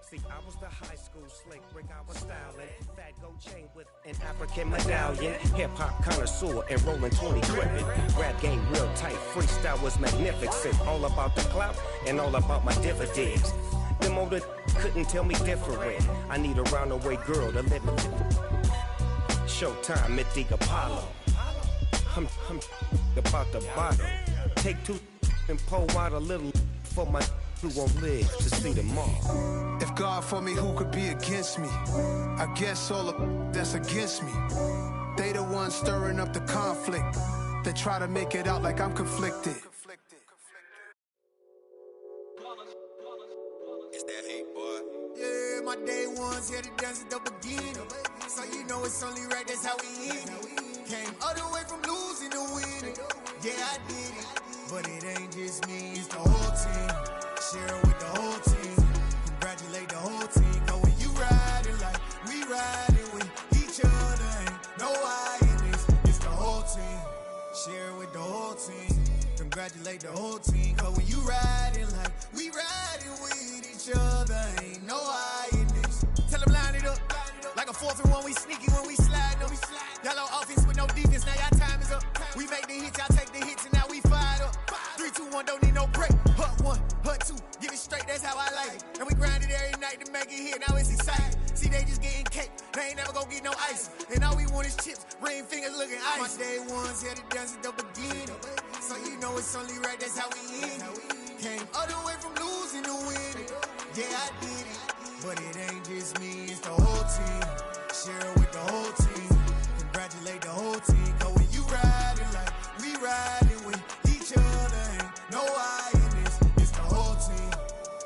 See, I was the high school slick Rick, I was styling. Fat gold chain with an African medallion. Hip-hop connoisseur and rolling 20 cricket. Rap game real tight, freestyle was magnificent. All about the clout and all about my dividends. Them older couldn't tell me different. I need a roundaway girl to live in. Showtime at the Apollo. I'm about the bottle. Take two and pour out a little for my who won't live to see tomorrow. If God for me, who could be against me? I guess all of that's against me. They the ones stirring up the conflict. They try to make it out like I'm conflicted. It's that hate, boy. Yeah, my day ones here to dance at the beginning. So you know it's only right, that's how we end it. Came all the way from losing to winning. Yeah, I did it. But it ain't just me, it's the whole team. Share with the whole team. Congratulate the whole team. Cause when you riding like we riding with each other, ain't no I in this. It's the whole team. Share with the whole team. Congratulate the whole team. Cause when you riding like we riding with each other, ain't no I in this. Tell them line it up. Like a 4th and 1, we sneaky when we slide up. Yellow offense with no defense, now y'all time is up. We make the hits, y'all take the hits, and now we fired up. 3, 2, 1, don't need no break. Hut 1, hut 2, get it straight, that's how I like it. And we grind it every night to make it hit, now it's exciting. See, they just getting cake, they ain't never gonna get no ice. And all we want is chips, ring fingers looking ice. My day ones here to dance at the beginning. So you know it's only right, that's how we end it. Came all the way from losing to winning. Yeah, I did it. But it ain't just me, it's the whole team. Share with the whole team. Congratulate the whole team. Cause when you riding like we riding with each other, ain't no I in this. It's the whole team.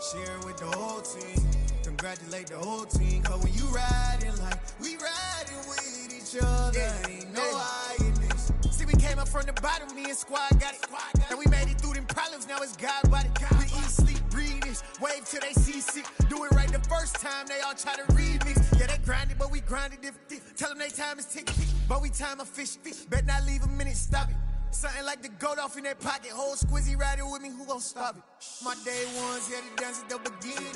Share with the whole team. Congratulate the whole team. Cause when you riding like we riding with each other, ain't no I in this. See, we came up from the bottom, me and squad got it. And we made it through them problems, now it's God body. We eat, sleep, breathe this, wave till they see sick. Do it right the first time, they all try to remix. Yeah, they grinded, but we grinded different. Tell them they time is ticking, but we time a fish. Bet not leave a minute, stop it. Something like the goat off in their pocket. Whole squizzy riding with me, who gon' stop it? My day ones here to dance at the beginning.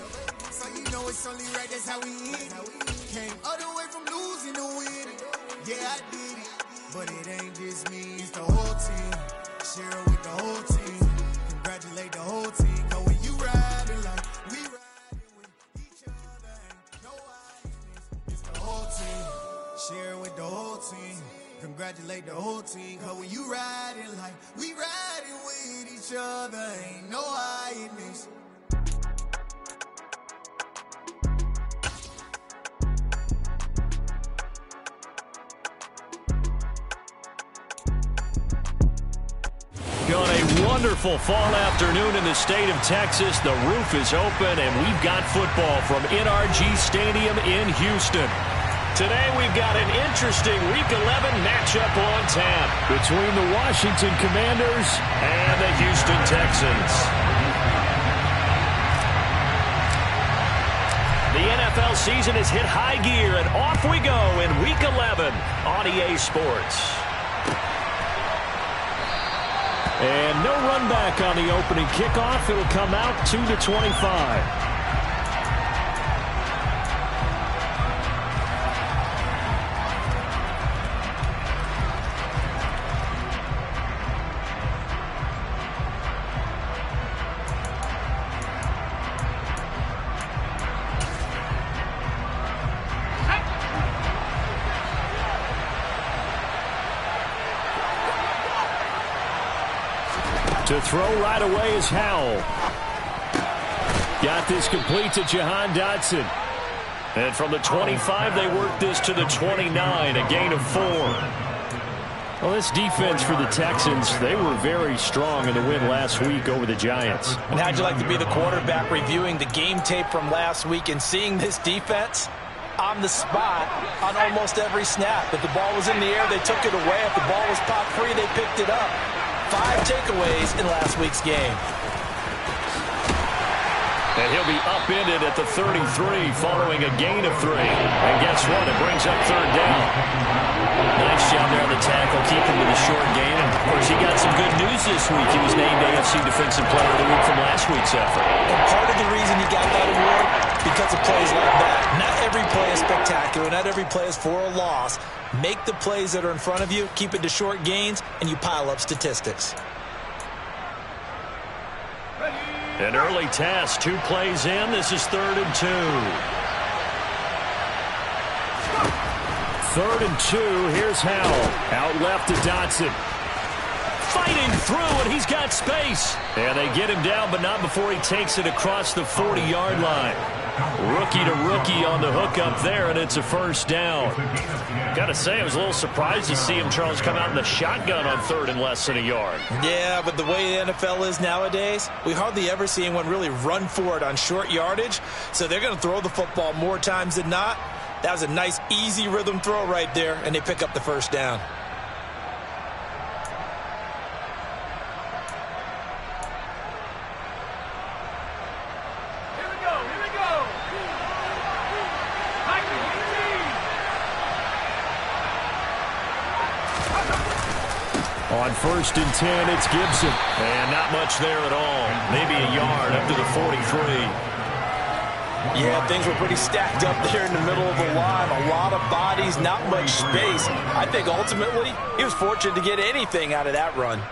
So you know it's only right, that's how we end it. Came all the way from losing to winning. Yeah, I did it. But it ain't just me, it's the whole team. Share with the whole team. Congratulate the whole team. Cause when you riding like we riding with each other, ain't no I in this. It's the whole team. Share with the whole team. Congratulate the whole team. Cause when you riding like we riding with each other, ain't no I in this. On a wonderful fall afternoon in the state of Texas, the roof is open and we've got football from NRG Stadium in Houston. Today we've got an interesting Week 11 matchup on tap between the Washington Commanders and the Houston Texans. The NFL season has hit high gear and off we go in Week 11 on EA Sports. And no run back on the opening kickoff. It'll come out 2-25. To throw right away is Howell. Got this complete to Jahan Dotson. And from the 25, they work this to the 29, a gain of 4. Well, this defense for the Texans, they were very strong in the win last week over the Giants. And how'd you like to be the quarterback reviewing the game tape from last week and seeing this defense on the spot on almost every snap? If the ball was in the air, they took it away. If the ball was popped free, they picked it up. 5 takeaways in last week's game. And he'll be upended at the 33 following a gain of 3. And guess what? It brings up 3rd down. Nice job there on the tackle, keeping to the short game. And, of course, he got some good news this week. He was named AFC Defensive Player of the Week from last week's effort. And part of the reason he got that award, because of play every play is spectacular. Not every play is for a loss. Make the plays that are in front of you, keep it to short gains, and you pile up statistics. An early test, 2 plays in. This is 3rd and 2. 3rd and 2. Here's Howell. Out left to Dotson. Fighting through, and he's got space. And they get him down, but not before he takes it across the 40-yard line. Rookie to rookie on the hookup there, and it's a first down. Got to say, I was a little surprised to see him, Charles, come out in the shotgun on 3rd and less than a yard. Yeah, but the way the NFL is nowadays, we hardly ever see anyone really run for it on short yardage. So they're going to throw the football more times than not. That was a nice, easy rhythm throw right there, and they pick up the first down. On 1st and 10, it's Gibson. And not much there at all. Maybe a yard up to the 43. Yeah, things were pretty stacked up there in the middle of the line. A lot of bodies, not much space. I think ultimately he was fortunate to get anything out of that run.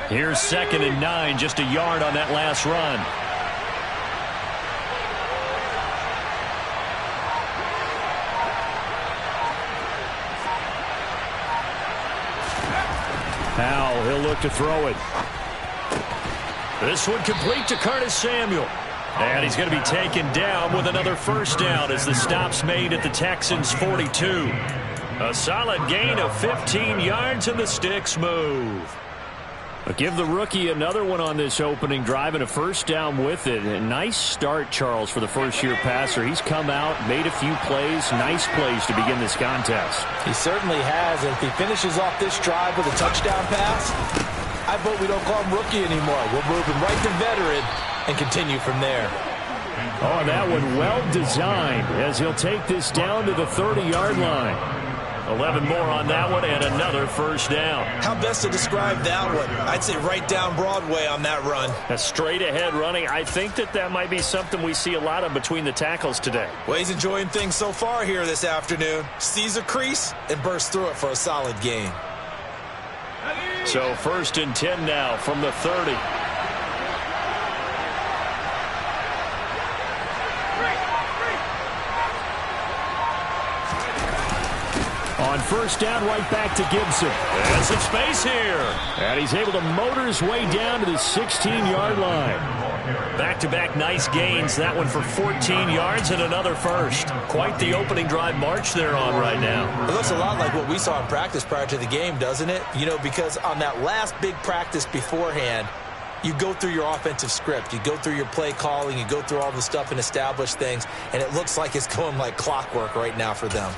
Here's 2nd and 9, just a yard on that last run. Howell, he'll look to throw it. This one complete to Curtis Samuel. And he's going to be taken down with another first down as the stop's made at the Texans' 42. A solid gain of 15 yards and the sticks move. Give the rookie another one on this opening drive and a first down with it. A nice start, Charles, for the first-year passer. He's come out, made a few plays, nice plays to begin this contest. He certainly has, and if he finishes off this drive with a touchdown pass, I vote we don't call him rookie anymore. We'll move him right to veteran and continue from there. Oh, that one well designed as he'll take this down to the 30-yard line. 11 more on that one and another first down. How best to describe that one? I'd say right down Broadway on that run. A straight ahead running. I think that might be something we see a lot of between the tackles today. Well, he's enjoying things so far here this afternoon. Sees a crease and bursts through it for a solid gain. So 1st and 10 now from the 30. On first down, right back to Gibson. And some space here. And he's able to motor his way down to the 16-yard line. Back-to-back nice gains. That one for 14 yards and another first. Quite the opening drive march they're on right now. It looks a lot like what we saw in practice prior to the game, doesn't it? You know, because on that last big practice beforehand, you go through your offensive script. You go through your play calling. You go through all the stuff and establish things. And it looks like it's going like clockwork right now for them.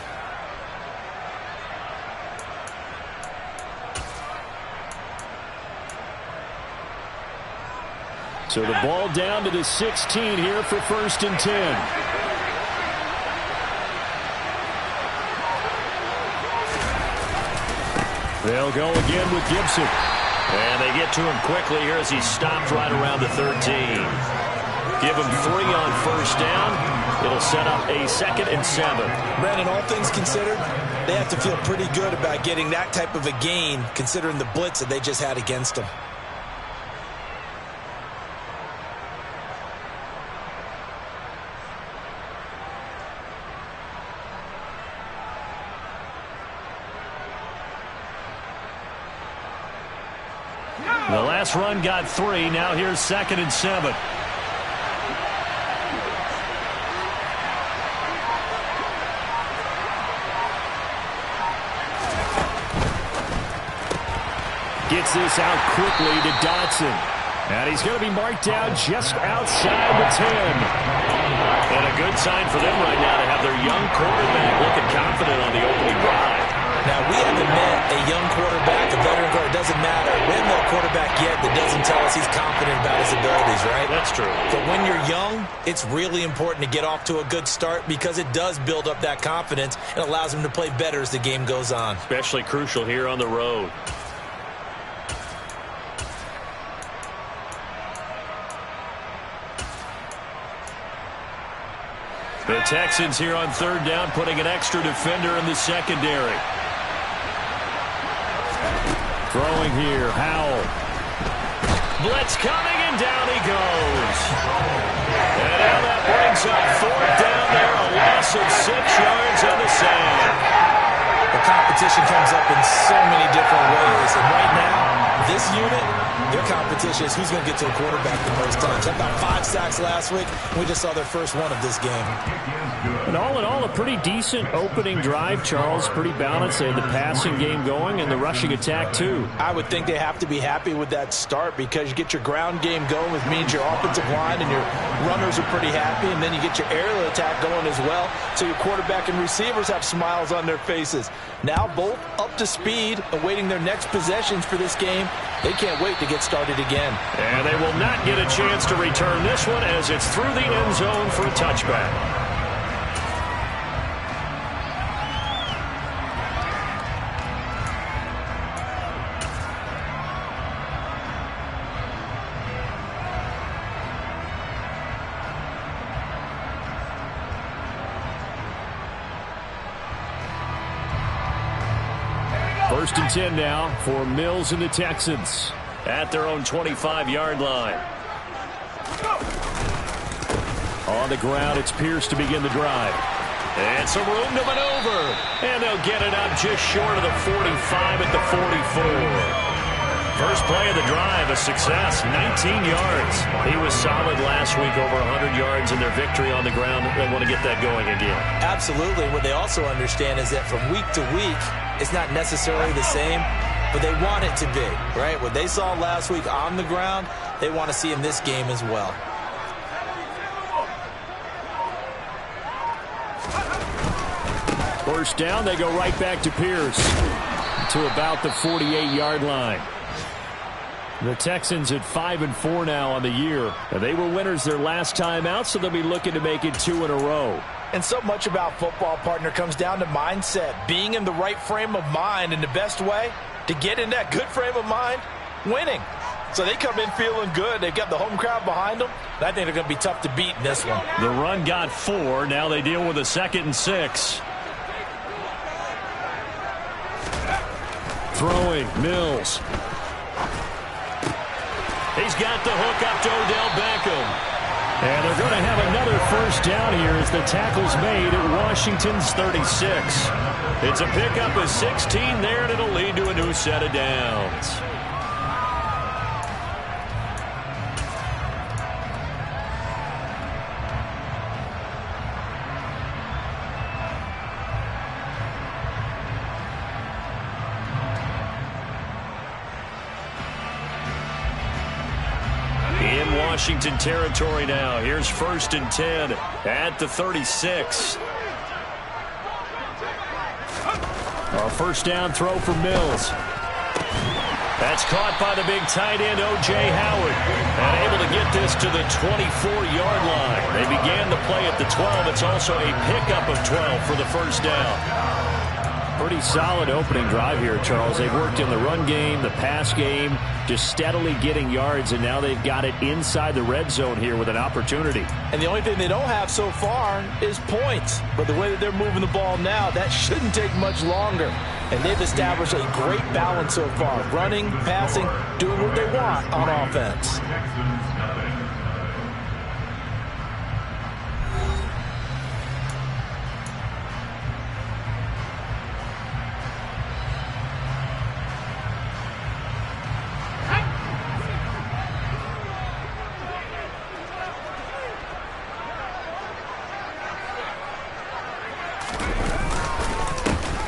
So the ball down to the 16 here for 1st and 10. They'll go again with Gibson. And they get to him quickly here as he's stopped right around the 13. Give him 3 on first down. It'll set up a 2nd and 7. Brandon, all things considered, they have to feel pretty good about getting that type of a gain considering the blitz that they just had against them. The last run got 3. Now here's 2nd and 7. Gets this out quickly to Dotson. And he's going to be marked down just outside the 10. And a good sign for them right now to have their young quarterback looking confident on the opening drive. Now, we haven't met a young quarterback, a veteran quarterback, it doesn't matter. We haven't met a quarterback yet that doesn't tell us he's confident about his abilities, right? That's true. But when you're young, it's really important to get off to a good start because it does build up that confidence and allows him to play better as the game goes on. Especially crucial here on the road. The Texans here on third down, putting an extra defender in the secondary. Throwing here, Howell. Blitz coming, and down he goes. And now that brings up fourth down there, a loss of 6 yards on the sand. The competition comes up in so many different ways, and right now, this unit, their competition is who's going to get to the quarterback the most times. About 5 sacks last week. We just saw their first one of this game. And all in all, a pretty decent opening drive, Charles. Pretty balanced. They had the passing game going and the rushing attack, too. I would think they have to be happy with that start because you get your ground game going, which means your offensive line and your runners are pretty happy, and then you get your aerial attack going as well, so your quarterback and receivers have smiles on their faces. Now both up to speed, awaiting their next possessions for this game. They can't wait to get started again. And they will not get a chance to return this one as it's through the end zone for a touchback. First and 10 now for Mills and the Texans at their own 25-yard line. On the ground, it's Pierce to begin the drive. And some room to maneuver. And they'll get it up just short of the 45 at the 44. First play of the drive, a success, 19 yards. He was solid last week, over 100 yards in their victory on the ground. They want to get that going again. Absolutely. What they also understand is that from week to week, it's not necessarily the same, but they want it to be, right? What they saw last week on the ground, they want to see in this game as well. First down, they go right back to Pierce to about the 48-yard line. The Texans at 5-4 now on the year. And they were winners their last time out, so they'll be looking to make it 2 in a row. And so much about football, partner, comes down to mindset. Being in the right frame of mind, and the best way to get in that good frame of mind, winning. So they come in feeling good. They've got the home crowd behind them. And I think they're going to be tough to beat in this one. The run got 4. Now they deal with a 2nd and 6. Throwing, Mills. He's got the hook up to Odell Beckham. And they're going to have another first down here as the tackle's made at Washington's 36. It's a pickup of 16 there, and it'll lead to a new set of downs. Washington territory now. Here's 1st and 10 at the 36. A first down throw for Mills. That's caught by the big tight end, O.J. Howard. And able to get this to the 24-yard line. They began the play at the 12. It's also a pickup of 12 for the first down. Pretty solid opening drive here, Charles. They've worked in the run game, the pass game, just steadily getting yards, and now they've got it inside the red zone here with an opportunity. And the only thing they don't have so far is points. But the way that they're moving the ball now, that shouldn't take much longer. And they've established a great balance so far. Running, passing, doing what they want on offense.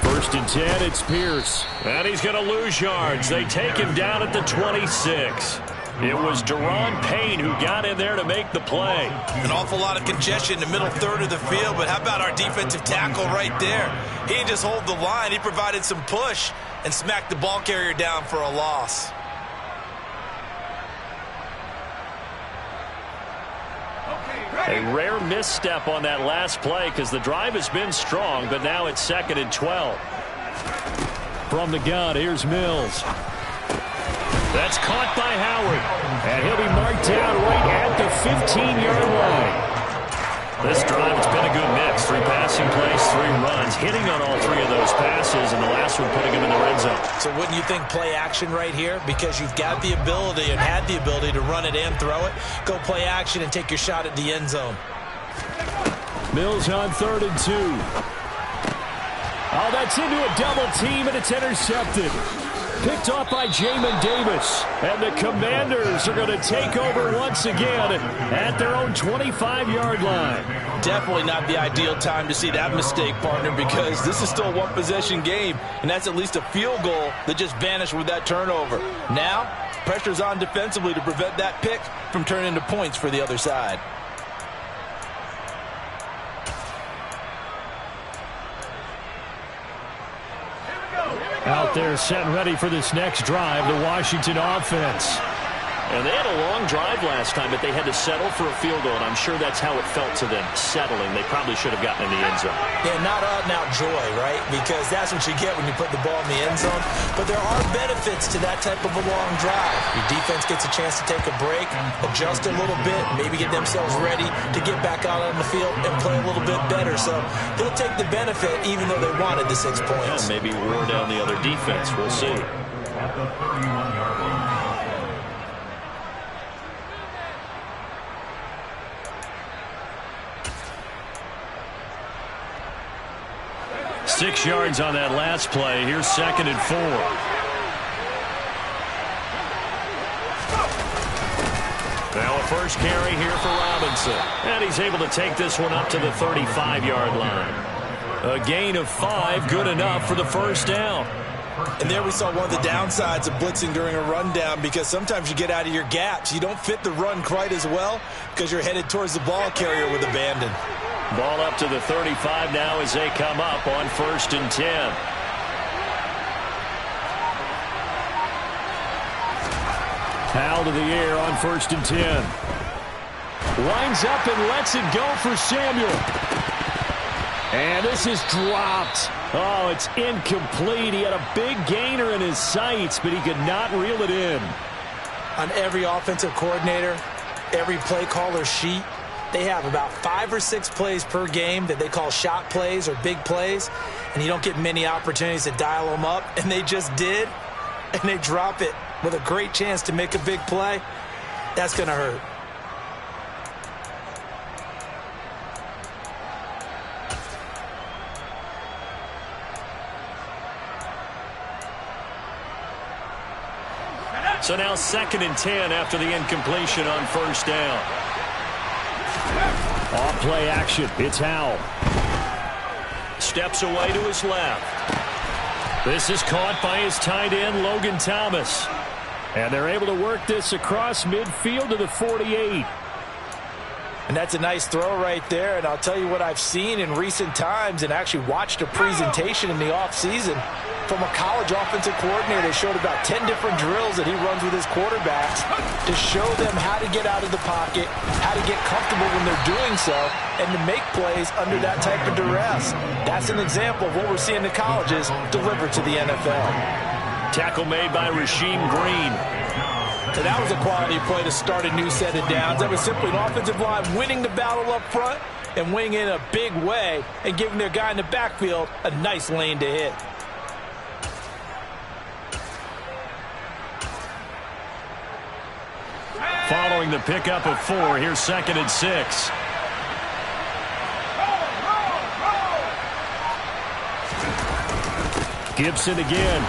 First and 10, it's Pierce. And he's going to lose yards. They take him down at the 26. It was Daron Payne who got in there to make the play. An awful lot of congestion in the middle third of the field, but how about our defensive tackle right there? He didn't just hold the line. He provided some push and smacked the ball carrier down for a loss. A rare misstep on that last play because the drive has been strong, but now it's 2nd and 12. From the gun, here's Mills. That's caught by Howard, and he'll be marked down right at the 15-yard line. This drive, it's been a good mix. 3 passing plays, 3 runs, hitting on all 3 of those passes, and the last one putting him in the red zone. So wouldn't you think play action right here? Because you've got the ability and had the ability to run it and throw it. Go play action and take your shot at the end zone. Mills on 3rd and 2. Oh, that's into a double team, and it's intercepted. Picked off by Jamin Davis. And the Commanders are going to take over once again at their own 25-yard line. Definitely not the ideal time to see that mistake, partner, because this is still a one-possession game, and that's at least a field goal that just vanished with that turnover. Now, pressure's on defensively to prevent that pick from turning into points for the other side. Out there set and ready for this next drive, the Washington offense. And they had a long drive last time, but they had to settle for a field goal, and I'm sure that's how it felt to them, settling. They probably should have gotten in the end zone. Yeah, not out-and-out joy, right? Because that's what you get when you put the ball in the end zone. But there are benefits to that type of a long drive. Your defense gets a chance to take a break, adjust a little bit, maybe get themselves ready to get back out on the field and play a little bit better. So they'll take the benefit even though they wanted the 6 points. Yeah, maybe wore down the other defense. We'll see. At the 31-yard line. 6 yards on that last play. Here's 2nd and 4. Now a first carry here for Robinson. And he's able to take this one up to the 35-yard line. A gain of 5, good enough for the first down. And there we saw one of the downsides of blitzing during a rundown, because sometimes you get out of your gaps. You don't fit the run quite as well because you're headed towards the ball carrier with abandon. Ball up to the 35 now as they come up on 1st and 10. Powell to the air on 1st and 10. Winds up and lets it go for Samuel. And this is dropped. Oh, it's incomplete. He had a big gainer in his sights, but he could not reel it in. On every offensive coordinator, every play caller sheet, they have about 5 or 6 plays per game that they call shot plays or big plays, and you don't get many opportunities to dial them up, and they just did, and they drop it with a great chance to make a big play. That's going to hurt. So now 2nd and 10 after the incompletion on 1st down. Off play action. It's Howell. Steps away to his left. This is caught by his tight end, Logan Thomas. And they're able to work this across midfield to the 48. And that's a nice throw right there. And I'll tell you what I've seen in recent times, and actually watched a presentation in the offseason from a college offensive coordinator. They showed about 10 different drills that he runs with his quarterbacks to show them how to get out of the pocket, how to get comfortable when they're doing so, and to make plays under that type of duress. That's an example of what we're seeing the colleges deliver to the NFL. Tackle made by Rasheem Green. And that was a quality play to start a new set of downs. That was simply an offensive line winning the battle up front and winning in a big way and giving their guy in the backfield a nice lane to hit. Following the pickup of 4, here's 2nd and 6. Gibson again.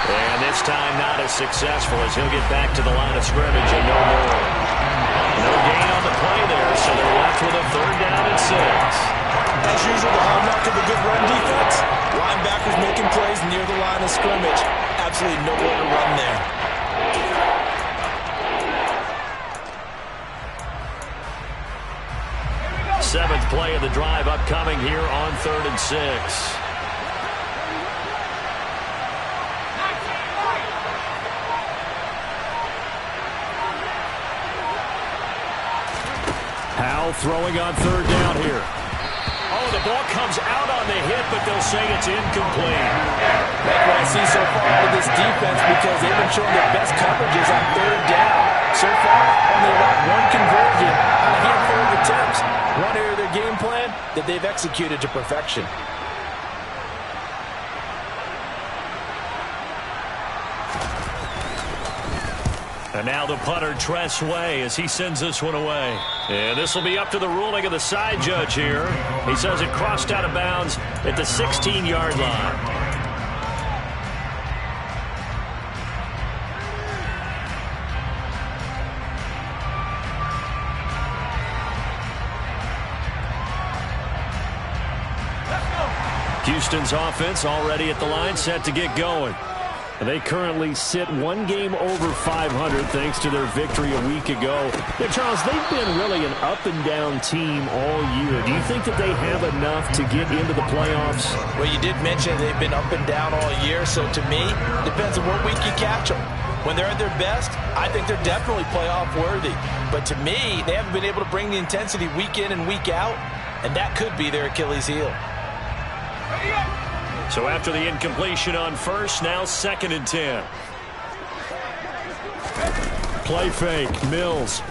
And this time not as successful as he'll get back to the line of scrimmage and no more. No gain on the play there, so they're left with a 3rd down and 6. As usual, the hallmark of a good run defense, linebackers making plays near the line of scrimmage. Absolutely nowhere to run there. 7th play of the drive upcoming here on 3rd and 6. Howell throwing on 3rd down here. Oh, the ball comes out on the hit, but they'll say it's incomplete. That's what I see so far out of this defense because they've been showing their best coverages on 3rd down. So far, only allowed one conversion on a handful of attempts. One area of their game plan that they've executed to perfection. And now the punter, Tress Way, as he sends this one away. And this will be up to the ruling of the side judge here. He says it crossed out of bounds at the 16-yard line. Houston's offense already at the line, set to get going. They currently sit one game over 500 thanks to their victory a week ago. Now, Charles, they've been really an up-and-down team all year. Do you think that they have enough to get into the playoffs? Well, you did mention they've been up and down all year, so to me, depends on what week you catch them. When they're at their best, I think they're definitely playoff worthy. But to me, they haven't been able to bring the intensity week in and week out, and that could be their Achilles heel. So after the incompletion on 1st, now 2nd and 10. Play fake, Mills.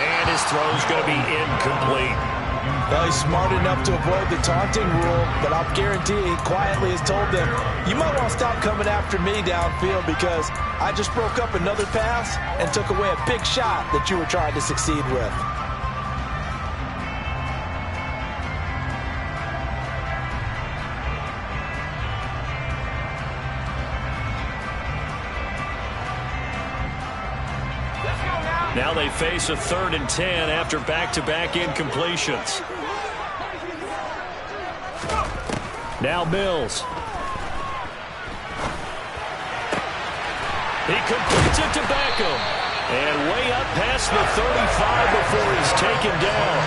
And his throw's going to be incomplete. Well, he's smart enough to avoid the taunting rule, but I'll guarantee he quietly has told them, you might want to stop coming after me downfield because I just broke up another pass and took away a big shot that you were trying to succeed with. Now they face a 3rd and 10 after back-to-back incompletions. Now Mills. He completes it to Beckham. And way up past the 35 before he's taken down.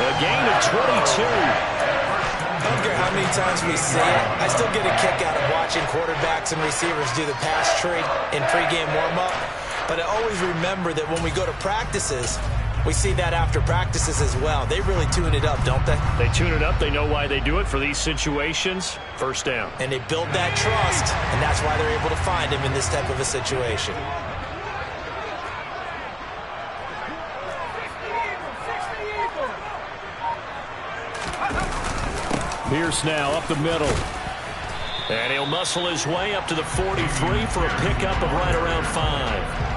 A gain of 22. I don't care how many times we see it. I still get a kick out of watching quarterbacks and receivers do the pass tree in pregame warm-up. But I always remember that when we go to practices, we see that after practices as well. They really tune it up, don't they? They tune it up. They know why they do it for these situations. 1st down. And they build that trust, and that's why they're able to find him in this type of a situation. Pierce now up the middle. And he'll muscle his way up to the 43 for a pickup of right around 5.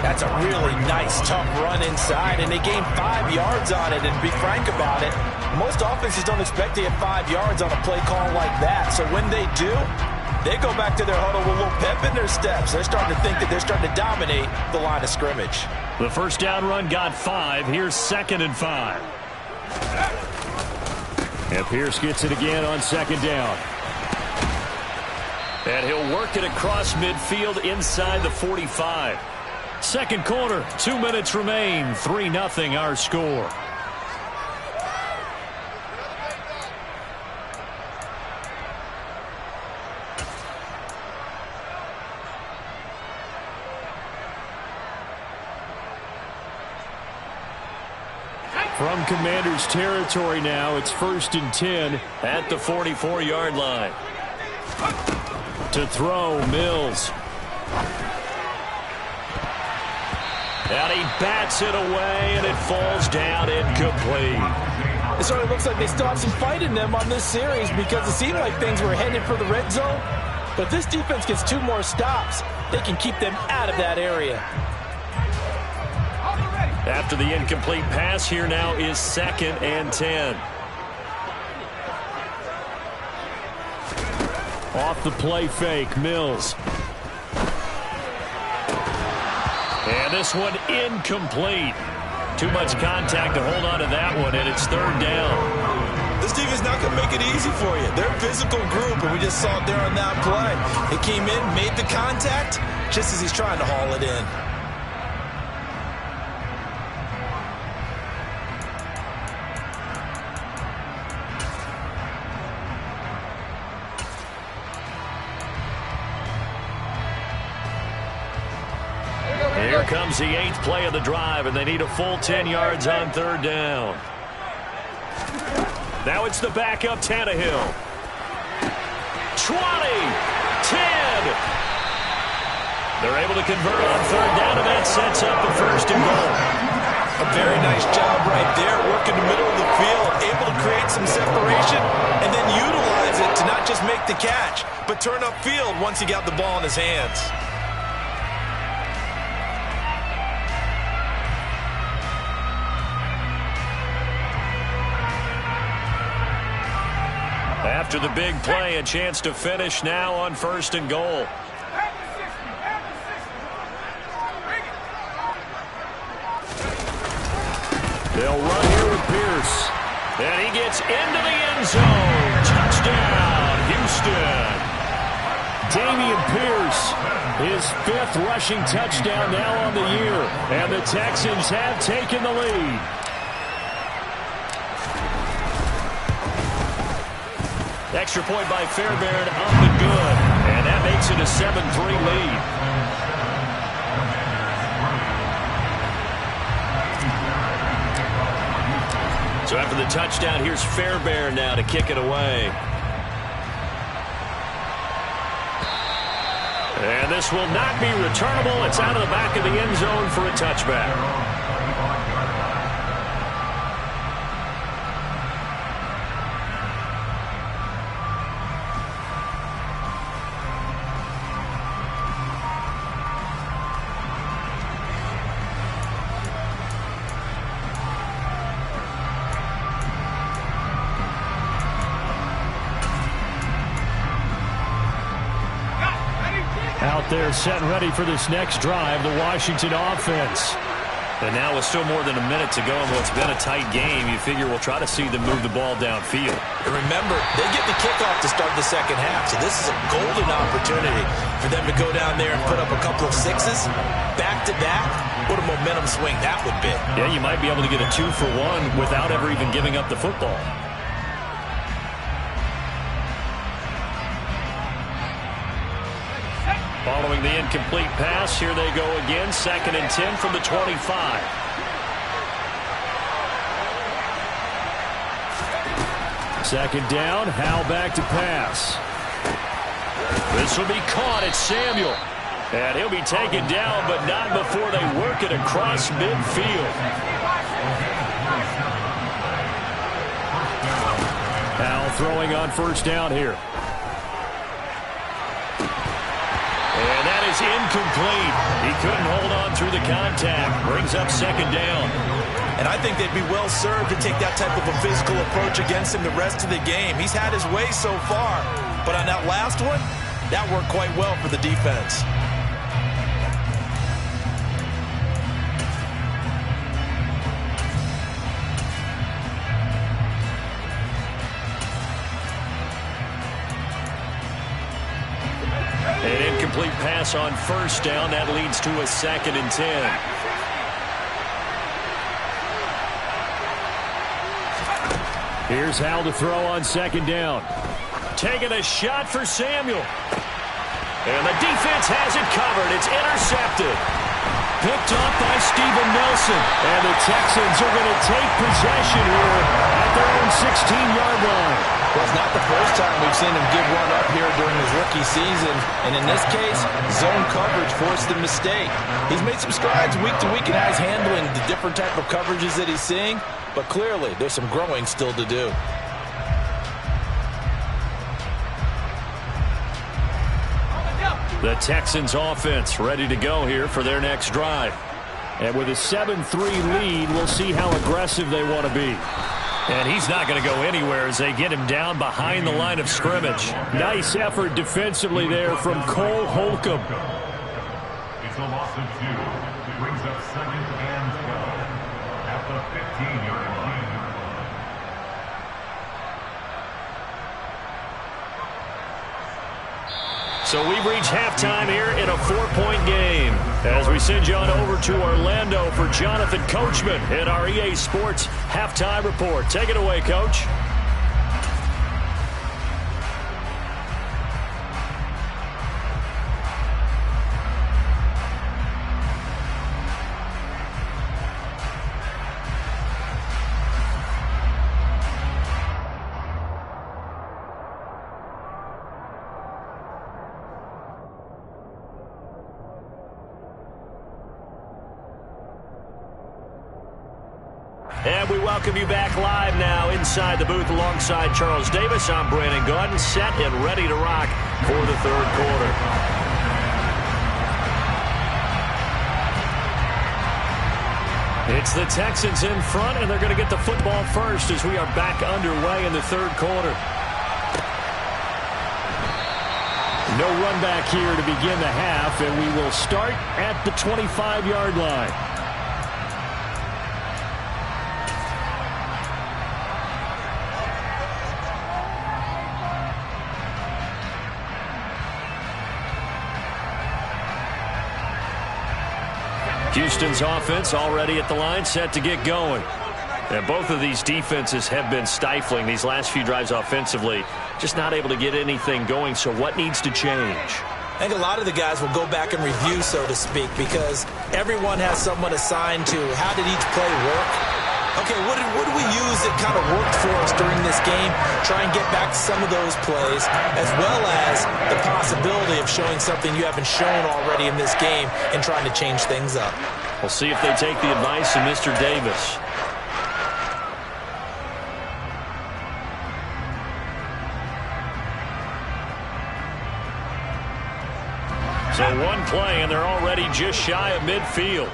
That's a really nice, tough run inside, and they gain 5 yards on it. And to be frank about it, most offenses don't expect to get 5 yards on a play call like that. So when they do, they go back to their huddle with a little pep in their steps. They're starting to think that they're starting to dominate the line of scrimmage. The 1st down run got 5. Here's 2nd and 5. And Pierce gets it again on 2nd down. And he'll work it across midfield inside the 45. 2nd quarter, 2 minutes remain. 3-0 our score. From Commander's territory now, it's 1st and 10 at the 44-yard line. To throw, Mills. And he bats it away, and it falls down incomplete. It sort of looks like they still have some fight in them on this series because it seemed like things were headed for the red zone. But if this defense gets 2 more stops, they can keep them out of that area. After the incomplete pass, here now is 2nd and 10. Off the play fake, Mills. And this one incomplete. Too much contact to hold on to that one, and it's 3rd down. This defense not going to make it easy for you. They're a physical group, and we just saw it there on that play. It came in, made the contact, just as he's trying to haul it in. comes the 8th play of the drive, and they need a full 10 yards on 3rd down. Now it's the backup Tannehill. 20, 10. They're able to convert on 3rd down, and that sets up the 1st and goal. A very nice job right there, working the middle of the field, able to create some separation, and then utilize it to not just make the catch, but turn upfield once he got the ball in his hands. After the big play, a chance to finish now on 1st and goal. They'll run here with Pierce. And he gets into the end zone. Touchdown, Houston. Dameon Pierce, his 5th rushing touchdown now on the year. And the Texans have taken the lead. Extra point by Fairbairn up and good. And that makes it a 7-3 lead. So after the touchdown, here's Fairbairn now to kick it away. And this will not be returnable. It's out of the back of the end zone for a touchback. They're set and ready for this next drive, the Washington offense. And now with still more than a minute to go in what's been a tight game, you figure we'll try to see them move the ball downfield. And remember, they get the kickoff to start the second half, so this is a golden opportunity for them to go down there and put up a couple of 6s back-to-back. What a momentum swing that would be. Yeah, you might be able to get a 2-for-1 without ever even giving up the football. Following the incomplete pass, here they go again. 2nd and 10 from the 25. Second down, Howell back to pass. This will be caught at Samuel. And he'll be taken down, but not before they work it across midfield. Howell throwing on 1st down here. And that is incomplete. He couldn't hold on through the contact. Brings up 2nd down. And I think they'd be well served to take that type of a physical approach against him the rest of the game. He's had his way so far. But on that last one, that worked quite well for the defense. An incomplete pass on 1st down. That leads to a 2nd and 10. Here's Howell to throw on 2nd down. Taking a shot for Samuel. And the defense has it covered. It's intercepted. Picked up by Steven Nelson. And the Texans are going to take possession here at their own 16-yard line. Well, it's not the first time we've seen him give one up here during his rookie season. And in this case, zone coverage forced the mistake. He's made some strides week to week in how he's handling the different type of coverages that he's seeing. But clearly, there's some growing still to do. The Texans offense ready to go here for their next drive. And with a 7-3 lead, we'll see how aggressive they want to be. And he's not going to go anywhere as they get him down behind the line of scrimmage. Nice effort defensively there from Cole Holcomb. It's a loss of 2. Brings up 2nd and 12 at the 15-yard line. So we've reached halftime here in a 4-point game. As we send you on over to Orlando for Jonathan Coachman in our EA Sports Halftime Report. Take it away, Coach. And we welcome you back live now inside the booth alongside Charles Davis. I'm Brandon Gaudin, set and ready to rock for the third quarter. It's the Texans in front, and they're going to get the football first as we are back underway in the third quarter. No run back here to begin the half, and we will start at the 25-yard line. Houston's offense already at the line, set to get going. And both of these defenses have been stifling these last few drives offensively. Just not able to get anything going, so what needs to change? I think a lot of the guys will go back and review, so to speak, because everyone has someone assigned to how did each play work. Okay, what do we use that kind of worked for us during this game? Try and get back to some of those plays, as well as the possibility of showing something you haven't shown already in this game and trying to change things up. We'll see if they take the advice of Mr. Davis. So one play, and they're already just shy of midfield.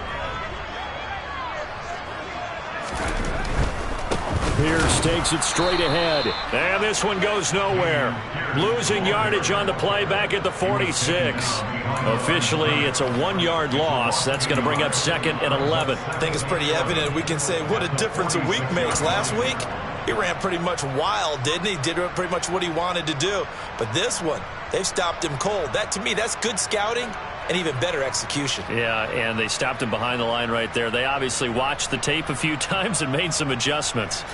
Pierce takes it straight ahead. And this one goes nowhere. Losing yardage on the play back at the 46. Officially, it's a 1-yard loss. That's going to bring up 2nd and 11. I think it's pretty evident. We can say what a difference a week makes. Last week, he ran pretty much wild, didn't he? Did pretty much what he wanted to do. But this one, they've stopped him cold. That, to me, that's good scouting and even better execution. Yeah, and they stopped him behind the line right there. They obviously watched the tape a few times and made some adjustments.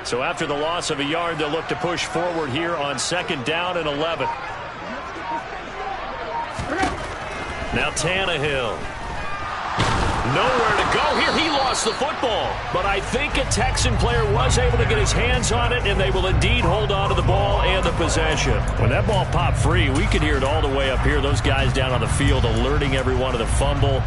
So after the loss of a yard, they'll look to push forward here on 2nd down and 11. Now Tannehill. Nowhere to go here. He lost the football. But I think a Texan player was able to get his hands on it, and they will indeed hold on to the ball and the possession. When that ball popped free, we could hear it all the way up here. Those guys down on the field alerting everyone of the fumble.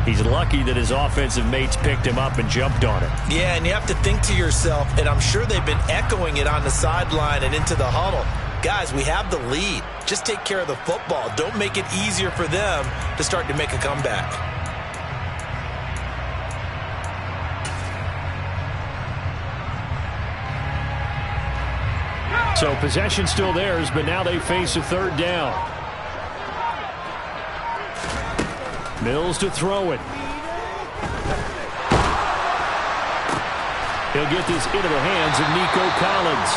He's lucky that his offensive mates picked him up and jumped on it. Yeah, and you have to think to yourself, and I'm sure they've been echoing it on the sideline and into the huddle. Guys, we have the lead. Just take care of the football. Don't make it easier for them to start to make a comeback. So possession still theirs, but now they face a 3rd down. Mills to throw it. He'll get this into the hands of Nico Collins.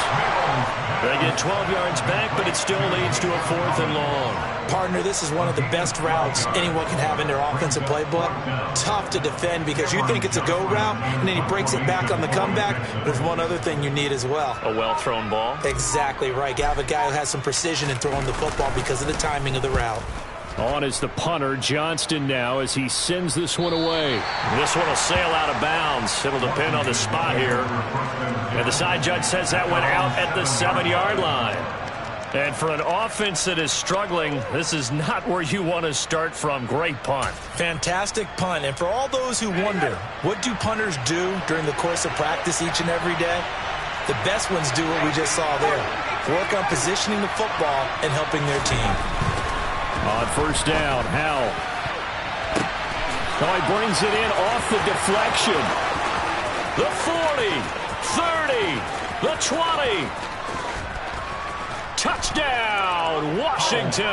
They get 12 yards back, but it still leads to a 4th and long. Partner, this is one of the best routes anyone can have in their offensive playbook. Tough to defend because you think it's a go route, and then he breaks it back on the comeback. There's one other thing you need as well. A well-thrown ball? Exactly right. You have a guy who has some precision in throwing the football because of the timing of the route. On is the punter, Johnston, now as he sends this one away. This one will sail out of bounds. It'll depend on the spot here. And the side judge says that went out at the 7-yard line. And for an offense that is struggling, this is not where you want to start from. Great punt. Fantastic punt. And for all those who wonder, what do punters do during the course of practice each and every day? The best ones do what we just saw there. Work on positioning the football and helping their team. On 1st down, Howell. Now he brings it in off the deflection. The 40, 30, the 20. Touchdown, Washington.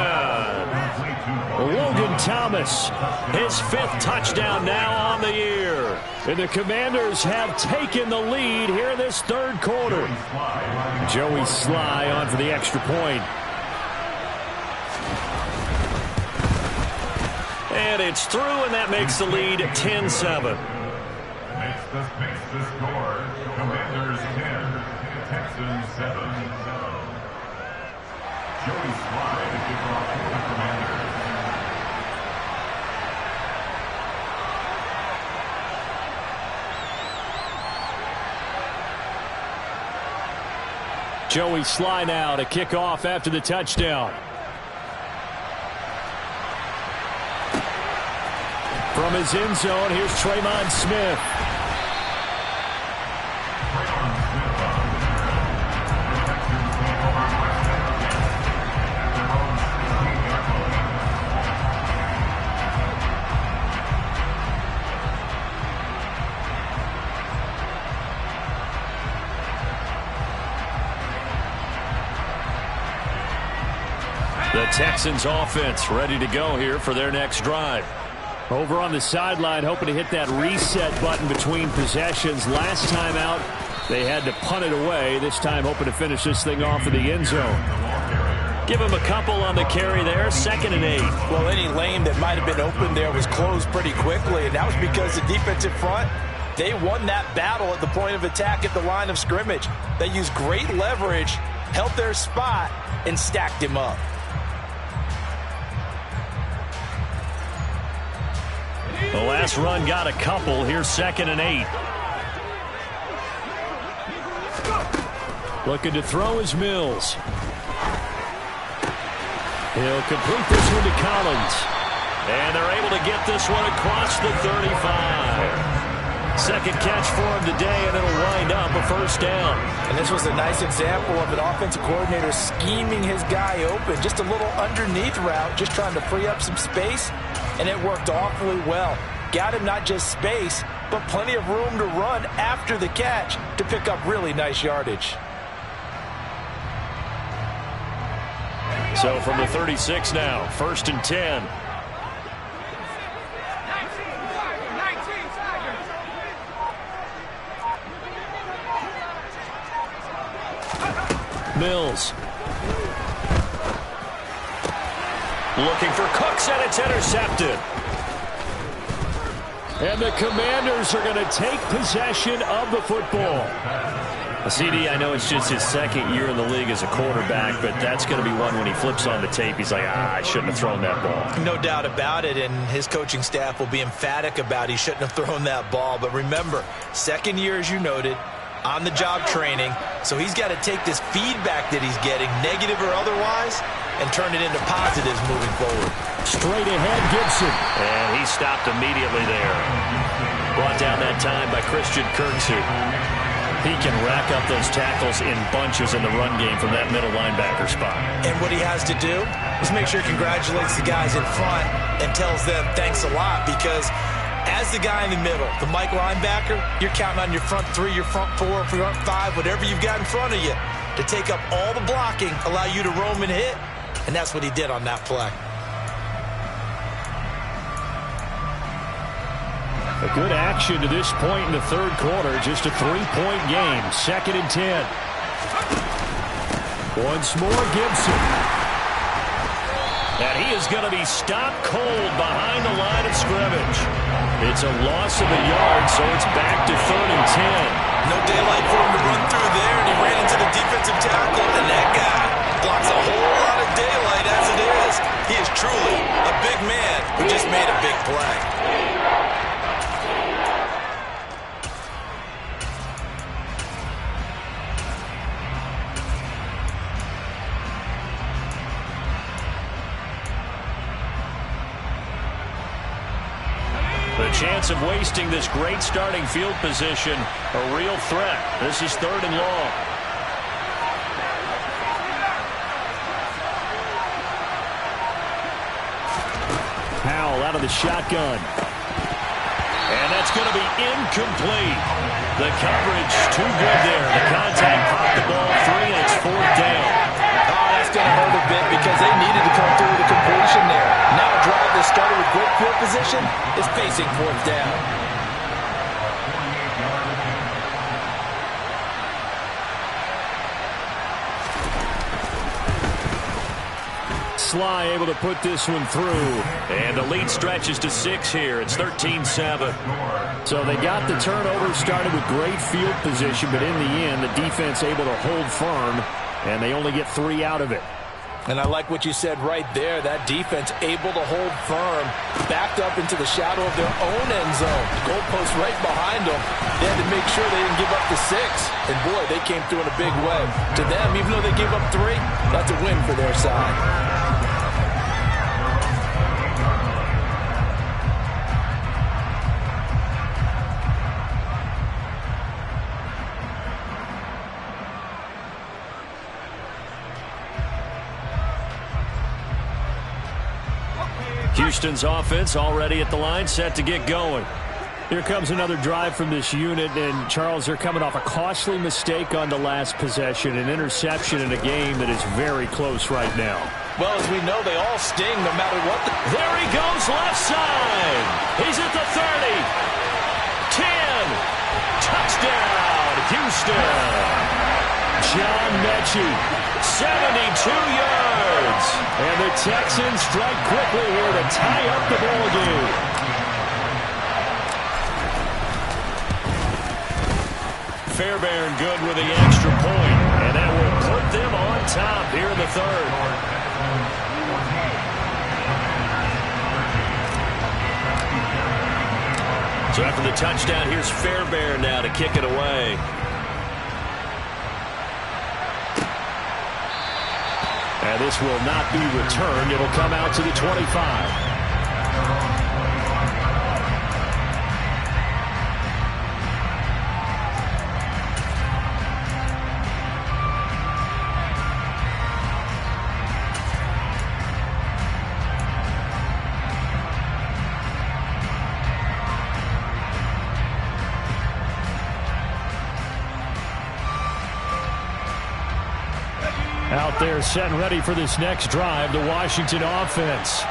Logan Thomas, his 5th touchdown now on the year. And the Commanders have taken the lead here in this 3rd quarter. Joey Sly on for the extra point. And it's through, and that makes the lead 10-7. Makes the score. Commanders 10, Texans 7. Joey Sly to kick off for the Commanders. Joey Sly now to kick off after the touchdown. From his end zone, here's Tremon Smith. The Texans offense ready to go here for their next drive. Over on the sideline, hoping to hit that reset button between possessions. Last time out, they had to punt it away. This time, hoping to finish this thing off in the end zone. Give him a couple on the carry there. 2nd and 8. Well, any lane that might have been open there was closed pretty quickly, and that was because the defensive front, they won that battle at the point of attack at the line of scrimmage. They used great leverage, held their spot, and stacked him up. The last run got a couple. Here's 2nd and 8. Looking to throw is Mills. He'll complete this one to Collins. And they're able to get this one across the 35. Second catch for him today, and it'll wind up a first down. And this was a nice example of an offensive coordinator scheming his guy open. Just a little underneath route, just trying to free up some space. And it worked awfully well. Got him not just space, but plenty of room to run after the catch to pick up really nice yardage. So from the 36 now, 1st and 10. Mills. Looking for Cooks, and it's intercepted. And the Commanders are going to take possession of the football. CD, I know it's just his 2nd year in the league as a quarterback, but that's going to be one when he flips on the tape. He's like, I shouldn't have thrown that ball. No doubt about it, and his coaching staff will be emphatic about he shouldn't have thrown that ball. But remember, 2nd year, as you noted, on-the-job training, so he's got to take this feedback that he's getting, negative or otherwise, and turn it into positives moving forward. Straight ahead, Gibson. And he stopped immediately there. Brought down that time by Christian Kirksey. He can rack up those tackles in bunches in the run game from that middle linebacker spot. And what he has to do is make sure he congratulates the guys in front and tells them thanks a lot, because as the guy in the middle, the Mike linebacker, you're counting on your front 3, your front 4, front 5, whatever you've got in front of you to take up all the blocking, allow you to roam and hit. And that's what he did on that play. A good action to this point in the 3rd quarter. Just a 3-point game. 2nd and 10. Once more, Gibson. And he is going to be stopped cold behind the line of scrimmage. It's a loss of a yard, so it's back to 3rd and 10. No daylight for him to run through there, and he ran into the defensive tackle, and that guy blocks a whole lot of daylight as it is. He is truly a big man who just made a big play. The chance of wasting this great starting field position, a real threat. This is 3rd and long. Powell out of the shotgun. And that's going to be incomplete. The coverage too good there. The contact popped the ball free, and it's 4th down. Oh, that's going to hurt a bit because they needed to come through with a completion there. Now a drive that started with great field position is facing 4th down. Sly able to put this one through. And the lead stretches to 6 here. It's 13-7. So they got the turnover, started with great field position, but in the end, the defense able to hold firm, and they only get 3 out of it. And I like what you said right there. That defense able to hold firm, backed up into the shadow of their own end zone. Goalpost right behind them. They had to make sure they didn't give up the 6. And boy, they came through in a big way. To them, even though they gave up 3, that's a win for their side. Houston's offense already at the line, set to get going. Here comes another drive from this unit, and Charles, they're coming off a costly mistake on the last possession, an interception in a game that is very close right now. Well, as we know, they all sting no matter what. There he goes, left side. He's at the 30. 10. Touchdown, Houston. John Mechie, 72 yards. And the Texans strike quickly here to tie up the ball game. Fairbairn good with the extra point, and that will put them on top here in the third. So after the touchdown, here's Fairbairn now to kick it away. And this will not be returned. It'll come out to the 25. Out there set and ready for this next drive, the Washington offense.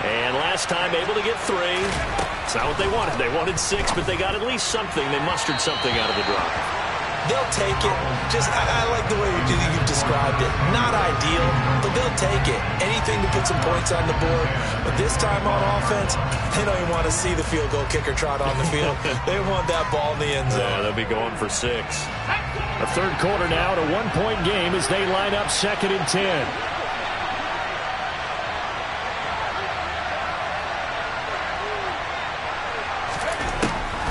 And last time able to get 3. It's not what they wanted. They wanted 6, but they got at least something. They mustered something out of the drive. They'll take it. I like the way you've described it. Not ideal, but they'll take it. Anything to put some points on the board. But this time on offense, they don't even want to see the field goal kicker trot on the field. They want that ball in the end zone. Yeah, they'll be going for 6. A third quarter now, a one-point game as they line up 2nd and 10.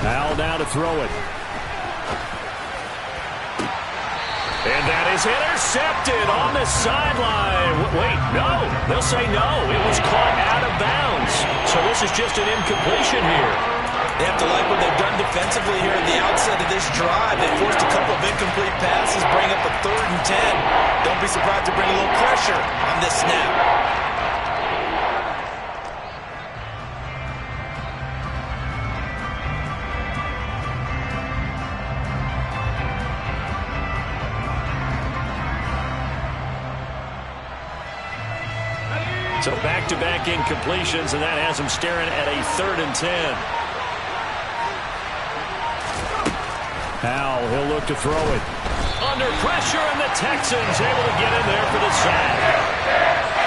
Al now to throw it. And that is intercepted on the sideline. Wait, no. They'll say no. It was caught out of bounds. So this is just an incompletion here. They have to like what they've done defensively here at the outset of this drive. They forced a couple of incomplete passes, bring up a 3rd and 10. Don't be surprised to bring a little pressure on this snap. So back-to-back incompletions, and that has them staring at a 3rd and 10. Al, he'll look to throw it. Under pressure, and the Texans able to get in there for the sack.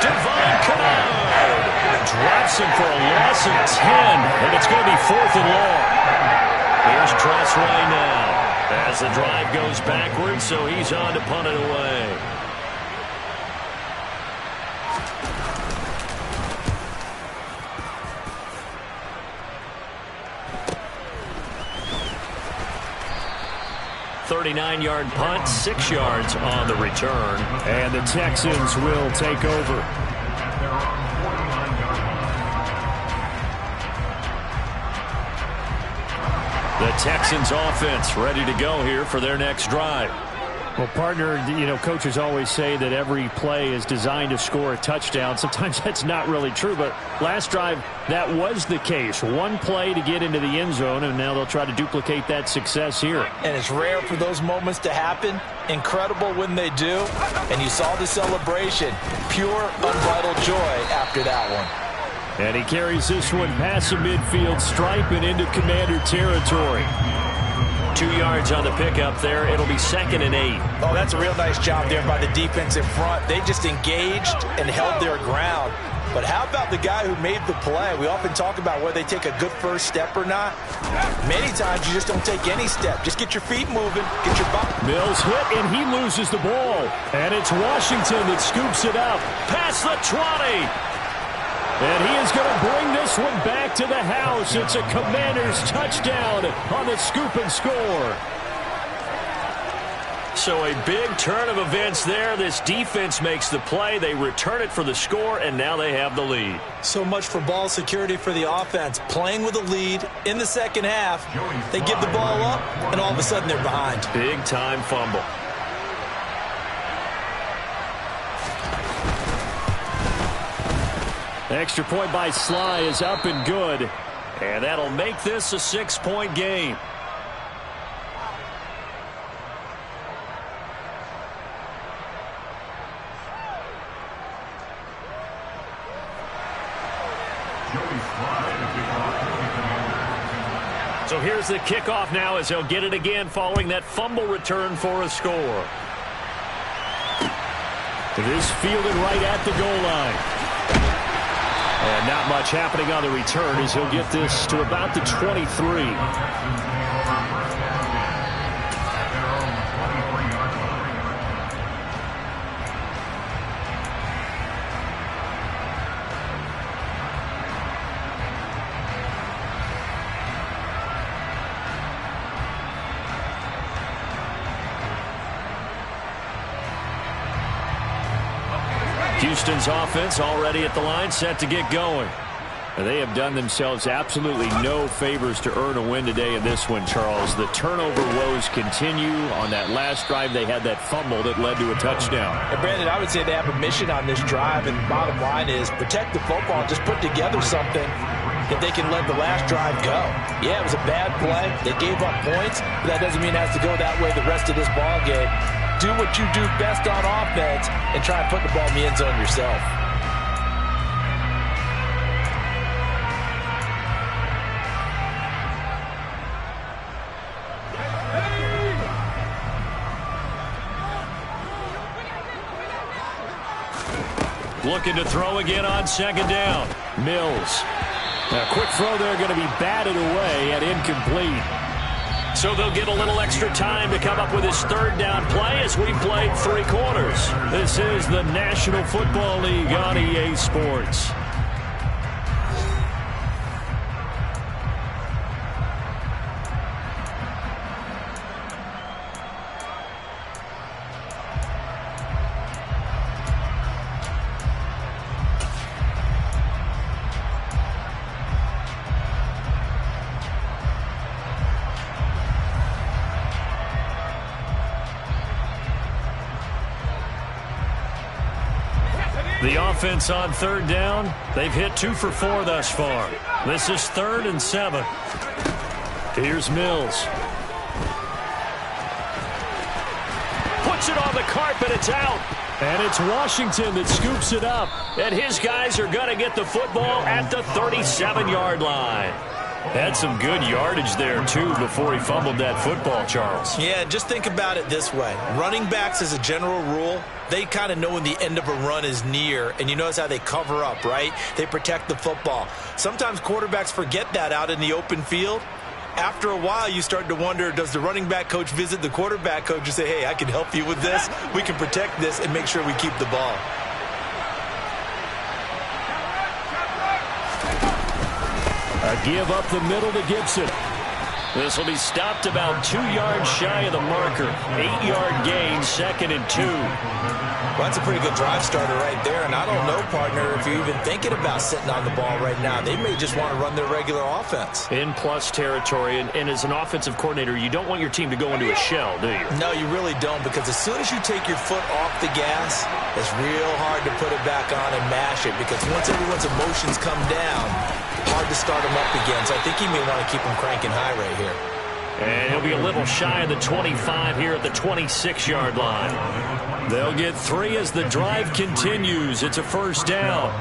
Devon Kennard drops him for a loss of 10, and it's going to be 4th and long. Here's Tressway now as the drive goes backwards, so he's on to punt it away. .39-yard punt, 6 yards on the return. And the Texans will take over. The Texans offense ready to go here for their next drive. Well, partner, coaches always say that every play is designed to score a touchdown. Sometimes that's not really true, but last drive, that was the case. One play to get into the end zone, and now they'll try to duplicate that success here. And it's rare for those moments to happen. Incredible when they do. And you saw the celebration. Pure, unbridled joy after that one. And he carries this one past the midfield stripe and into Commander territory. 2 yards on the pickup there. It'll be 2nd and 8. Oh, that's a real nice job there by the defense in front. They just engaged and held their ground. But how about the guy who made the play? We often talk about whether they take a good first step or not. Many times you just don't take any step. Just get your feet moving, get your butt. Mills hit, and he loses the ball. And it's Washington that scoops it up. Past the 20. And he is going to bring this one back to the house. It's a Commanders touchdown on the scoop and score. So a big turn of events there. This defense makes the play. They return it for the score, and now they have the lead. So much for ball security for the offense. Playing with a lead in the second half. They give the ball up, and all of a sudden they're behind. Big-time fumble. Extra point by Sly is up and good. And that'll make this a 6-point game. So here's the kickoff now as he'll get it again following that fumble return for a score. It is fielded right at the goal line. And not much happening on the return as he'll get this to about the 23. Houston's offense already at the line, set to get going. And they have done themselves absolutely no favors to earn a win today in this one, Charles. The turnover woes continue. On that last drive, they had that fumble that led to a touchdown. And Brandon, I would say they have a mission on this drive, and the bottom line is protect the football, just put together something that they can let the last drive go. Yeah, it was a bad play. They gave up points, but that doesn't mean it has to go that way the rest of this ball game. Do what you do best on offense and try and put the ball in the end zone yourself. Looking to throw again on second down. Mills. A quick throw there going to be batted away and incomplete. So they'll get a little extra time to come up with his third down play as we played 3 quarters. This is the National Football League on EA Sports. The offense on third down, they've hit 2 for 4 thus far. This is 3rd and 7. Here's Mills. Puts it on the carpet, it's out. And it's Washington that scoops it up. And his guys are going to get the football at the 37-yard line. Had some good yardage there, too, before he fumbled that football, Charles. Yeah, just think about it this way. Running backs, as a general rule, they kind of know when the end of a run is near, and you notice how they cover up, right? They protect the football. Sometimes quarterbacks forget that out in the open field. After a while, you start to wonder, does the running back coach visit the quarterback coach and say, hey, I can help you with this. We can protect this and make sure we keep the ball. A give up the middle to Gibson. This will be stopped about 2 yards shy of the marker. 8-yard gain, 2nd and 2. Well, that's a pretty good drive starter right there. And I don't know, partner, if you're even thinking about sitting on the ball right now. They may just want to run their regular offense. In plus territory. And as an offensive coordinator, you don't want your team to go into a shell, do you? No, you really don't. Because as soon as you take your foot off the gas, it's real hard to put it back on and mash it. Because once everyone's emotions come down, hard to start them up again. So I think he may want to keep them cranking high right here. And he'll be a little shy of the 25 here at the 26-yard line. They'll get 3 as the drive continues. It's a first down.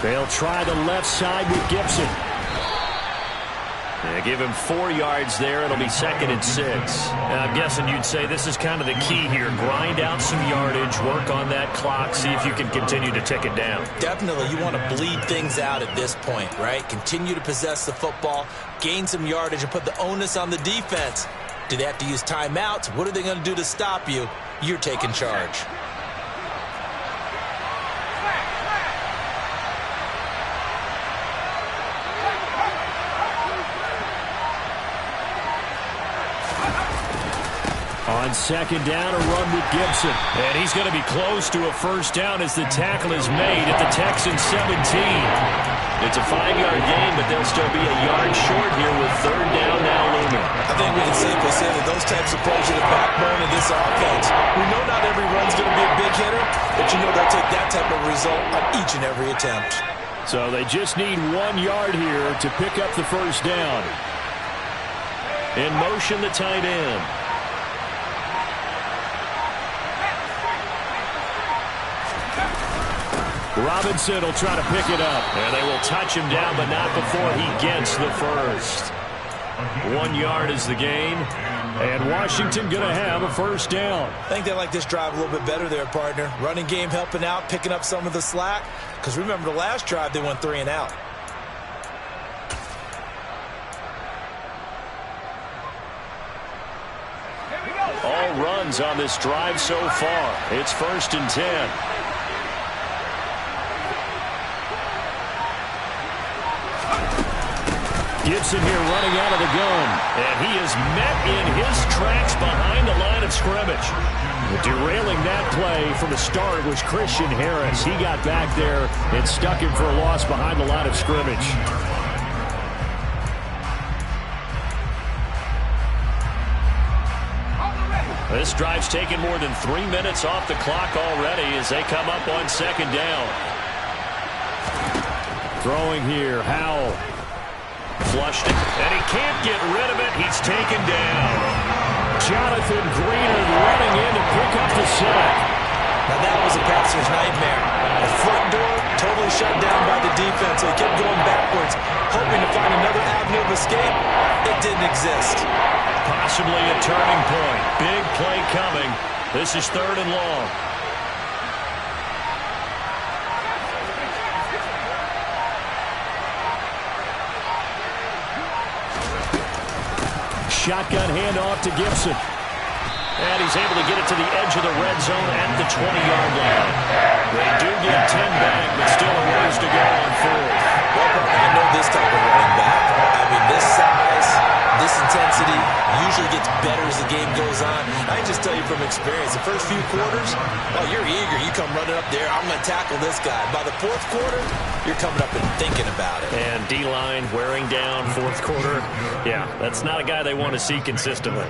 They'll try the left side with Gibson. They give him 4 yards there. It'll be 2nd and 6. And I'm guessing you'd say this is kind of the key here. Grind out some yardage, work on that clock, see if you can continue to tick it down. Definitely. You want to bleed things out at this point, right? Continue to possess the football, gain some yardage, and put the onus on the defense. Do they have to use timeouts? What are they going to do to stop you? You're taking charge. On second down, a run with Gibson. And he's going to be close to a first down as the tackle is made at the Texans 17. It's a 5-yard gain, but they'll still be a yard short here with third down now looming. I think we can safely say that those types of plays are the backbone of this offense. We know not every run's going to be a big hitter, but you know they'll take that type of result on each and every attempt. So they just need 1 yard here to pick up the first down. In motion, the tight end. Robinson will try to pick it up. And they will touch him down, but not before he gets the first. 1 yard is the gain. And Washington going to have a first down. I think they like this drive a little bit better there, partner. Running game helping out, picking up some of the slack. Because remember the last drive, they went 3 and out. All runs on this drive so far. It's 1st and 10. Gibson here running out of the gun. And he is met in his tracks behind the line of scrimmage. Derailing that play from the start was Christian Harris. He got back there and stuck him for a loss behind the line of scrimmage. This drive's taken more than 3 minutes off the clock already as they come up on second down. Throwing here, Howell. Flushed it, and he can't get rid of it. He's taken down. Jonathan Greenard running in to pick up the sack. Now that was a passer's nightmare. The front door totally shut down by the defense, so he kept going backwards, hoping to find another avenue of escape. It didn't exist. Possibly a turning point. Big play coming. This is 3rd and long. Shotgun handoff to Gibson. And he's able to get it to the edge of the red zone at the 20-yard line. They do get 10 back, but still a ways to go on 4th. Well, I know this type of running back. I mean, this size, this intensity usually gets better as the game goes on. I can just tell you from experience, the first few quarters, oh, you're eager. You come running up there, I'm going to tackle this guy. By the 4th quarter, you're coming up and thinking about it. And D-line wearing down 4th quarter. Yeah, that's not a guy they want to see consistently.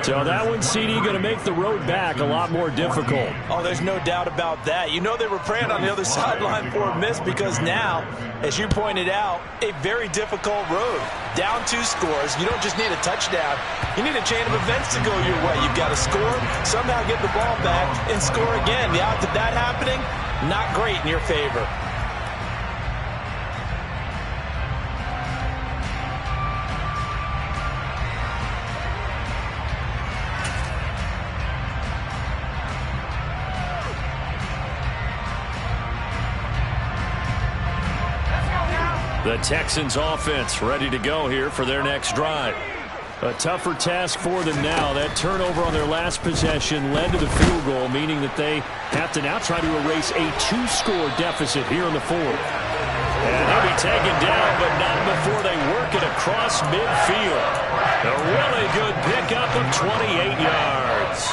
So that one, CD, going to make the road back a lot more difficult. Oh, there's no doubt about that. You know they were praying on the other sideline for a miss because now, as you pointed out, a very difficult road. Down 2 scores. You don't just need a touchdown. You need a chain of events to go your way. You've got to score, somehow get the ball back, and score again. The odds of that happening, not great in your favor. The Texans offense ready to go here for their next drive. A tougher task for them now. That turnover on their last possession led to the field goal, meaning that they have to now try to erase a 2-score deficit here in the 4th. And he'll be taken down, but not before they work it across midfield. A really good pickup of 28 yards.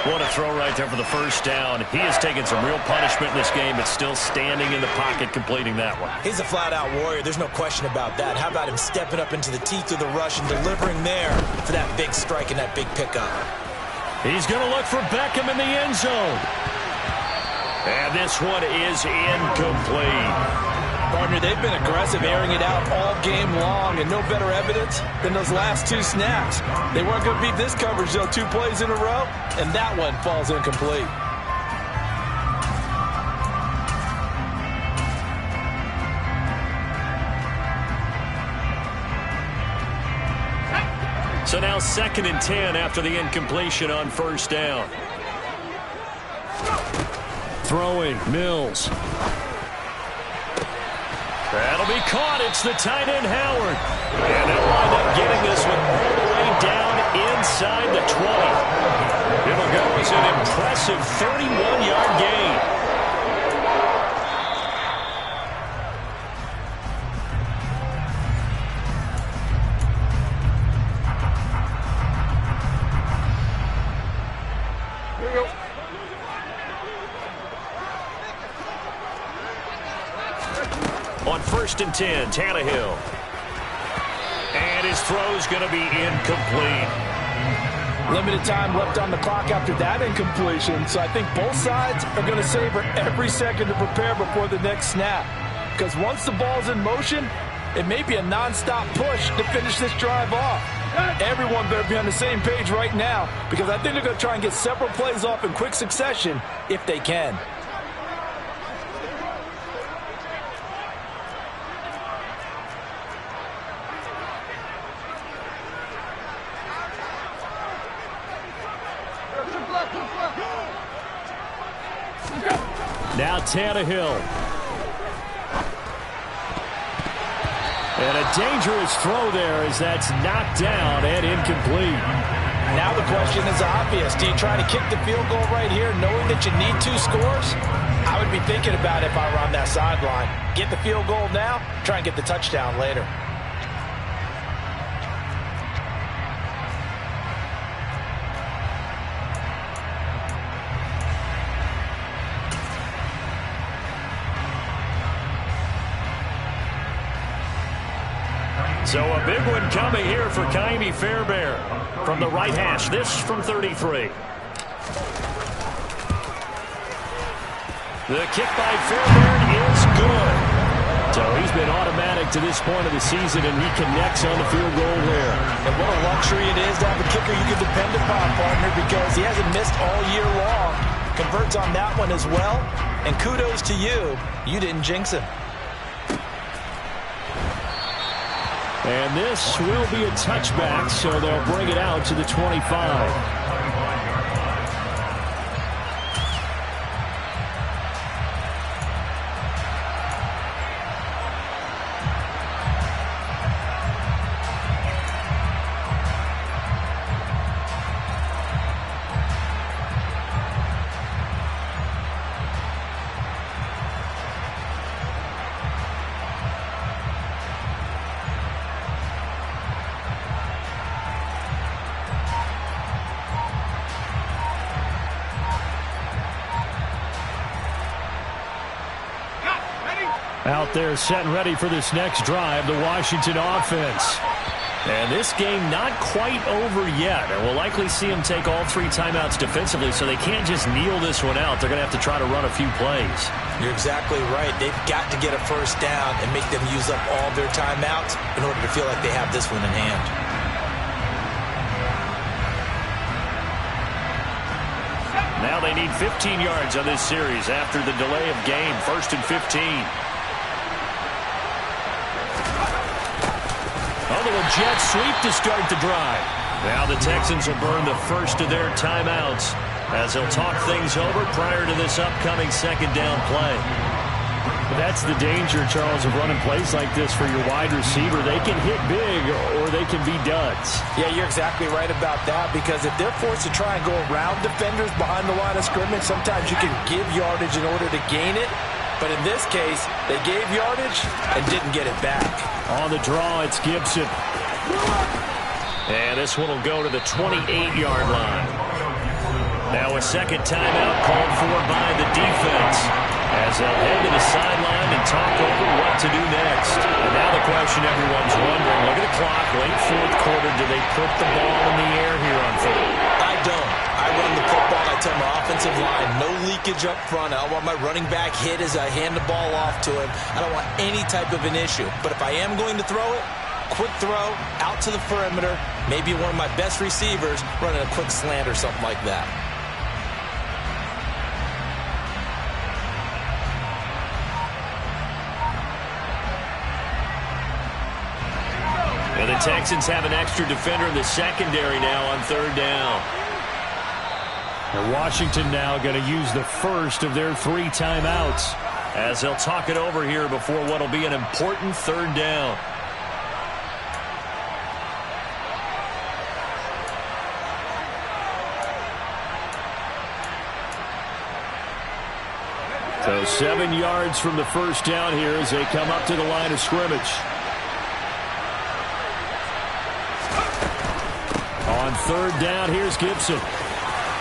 What a throw right there for the first down. He has taken some real punishment in this game, but still standing in the pocket completing that one. He's a flat-out warrior. There's no question about that. How about him stepping up into the teeth of the rush and delivering there for that big strike and that big pickup? He's going to look for Beckham in the end zone. And this one is incomplete. Partner, they've been aggressive, airing it out all game long, and no better evidence than those last 2 snaps. They weren't going to beat this coverage, though, 2 plays in a row, and that one falls incomplete. So now 2nd and 10 after the incompletion on first down. Throwing, Mills. That'll be caught. It's the tight end, Howard. And they'll wind up getting this one all the way down inside the 20. It'll go as an impressive 31-yard gain. 1st and 10, Tannehill. And his throw's going to be incomplete. Limited time left on the clock after that incompletion, so I think both sides are going to savor every second to prepare before the next snap. Because once the ball's in motion, it may be a non-stop push to finish this drive off. Everyone better be on the same page right now, because I think they're going to try and get several plays off in quick succession if they can. Now Tannehill. And a dangerous throw there as that's knocked down and incomplete. Now the question is obvious. Do you try to kick the field goal right here knowing that you need 2 scores? I would be thinking about it if I were on that sideline. Get the field goal now, try and get the touchdown later. So a big one coming here for Ka'imi Fairbairn from the right hash. This from 33. The kick by Fairbairn is good. So he's been automatic to this point of the season, and he connects on the field goal there. And what a luxury it is to have a kicker you can depend upon, partner, because he hasn't missed all year long. Converts on that one as well. And kudos to you. You didn't jinx him. And this will be a touchback, so they'll bring it out to the 25. Out there set and ready for this next drive, the Washington offense. And this game not quite over yet. And we'll likely see them take all 3 timeouts defensively, so they can't just kneel this one out. They're going to have to try to run a few plays. You're exactly right. They've got to get a first down and make them use up all their timeouts in order to feel like they have this one in hand. Now they need 15 yards on this series after the delay of game. 1st and 15. A jet sweep to start the drive. Now the Texans will burn the first of their timeouts as they'll talk things over prior to this upcoming 2nd down play. That's the danger, Charles, of running plays like this for your wide receiver. They can hit big or they can be duds. Yeah, you're exactly right about that, because if they're forced to try and go around defenders behind the line of scrimmage, sometimes you can give yardage in order to gain it. But in this case, they gave yardage and didn't get it back. On the draw, it's Gibson. And this one will go to the 28-yard line. Now a 2nd timeout called for by the defense as they'll head to the sideline and talk over what to do next. And now the question everyone's wondering, look at the clock, late 4th quarter, do they put the ball in the air here on 4th? I don't. I run the football. I tell my offensive line, no leakage up front. I don't want my running back hit as I hand the ball off to him. I don't want any type of an issue. But if I am going to throw it, quick throw, out to the perimeter, maybe one of my best receivers running a quick slant or something like that. And the Texans have an extra defender in the secondary now on 3rd down. And Washington now going to use the first of their 3 timeouts as they'll talk it over here before what will be an important 3rd down. So 7 yards from the first down here as they come up to the line of scrimmage. On 3rd down, here's Gibson.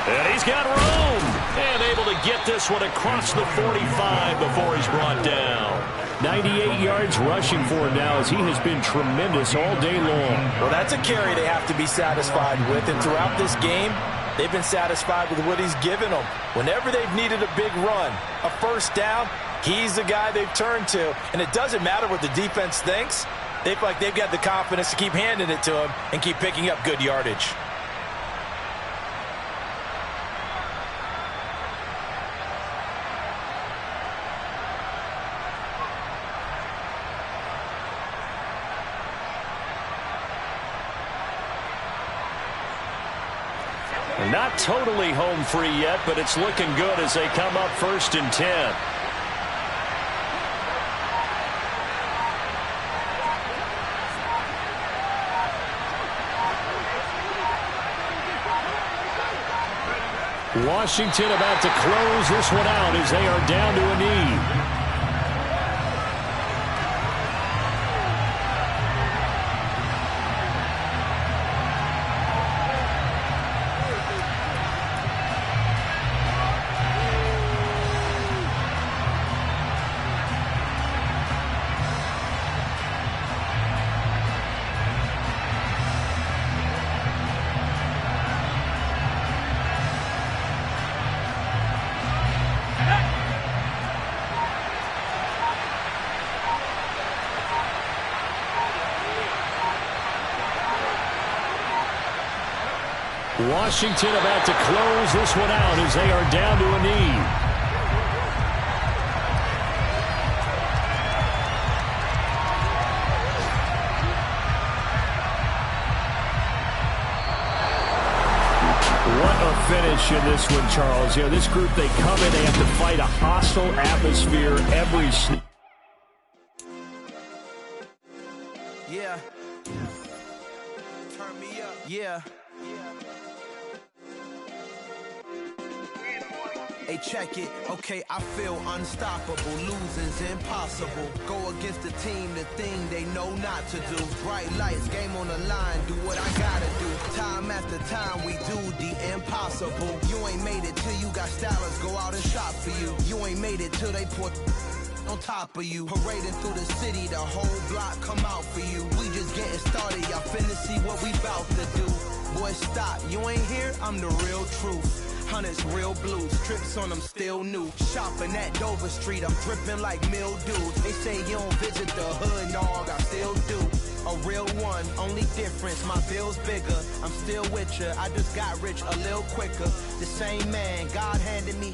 And he's got room. And able to get this one across the 45 before he's brought down. 98 yards rushing for him now as he has been tremendous all day long. Well, that's a carry they have to be satisfied with, and throughout this game, they've been satisfied with what he's given them. Whenever they've needed a big run, a first down, he's the guy they've turned to. And it doesn't matter what the defense thinks. They feel like they've got the confidence to keep handing it to him and keep picking up good yardage. Not totally home free yet, but it's looking good as they come up 1st and 10. Washington about to close this one out as they are down to a knee. Washington about to close this one out as they are down to a knee. What a finish in this one, Charles. You know, this group, they come in, they have to fight a hostile atmosphere every snap. Yeah. Turn me up. Yeah. Hey, check it. Okay, I feel unstoppable. Losing's impossible. Go against the team, the thing they know not to do. Bright lights, game on the line. Do what I gotta do. Time after time, we do the impossible. You ain't made it till you got stylers go out and shop for you. You ain't made it till they put on top of you. Parading through the city, the whole block come out for you. We just getting started. Y'all finna see what we bout to do. Boy, stop. You ain't here? I'm the real truth. Hunters, real blues, trips on them still new. Shopping at Dover Street, I'm dripping like mildew. They say you don't visit the hood, dog, I still do. A real one, only difference, my bill's bigger. I'm still with ya, I just got rich a little quicker. The same man, God handed me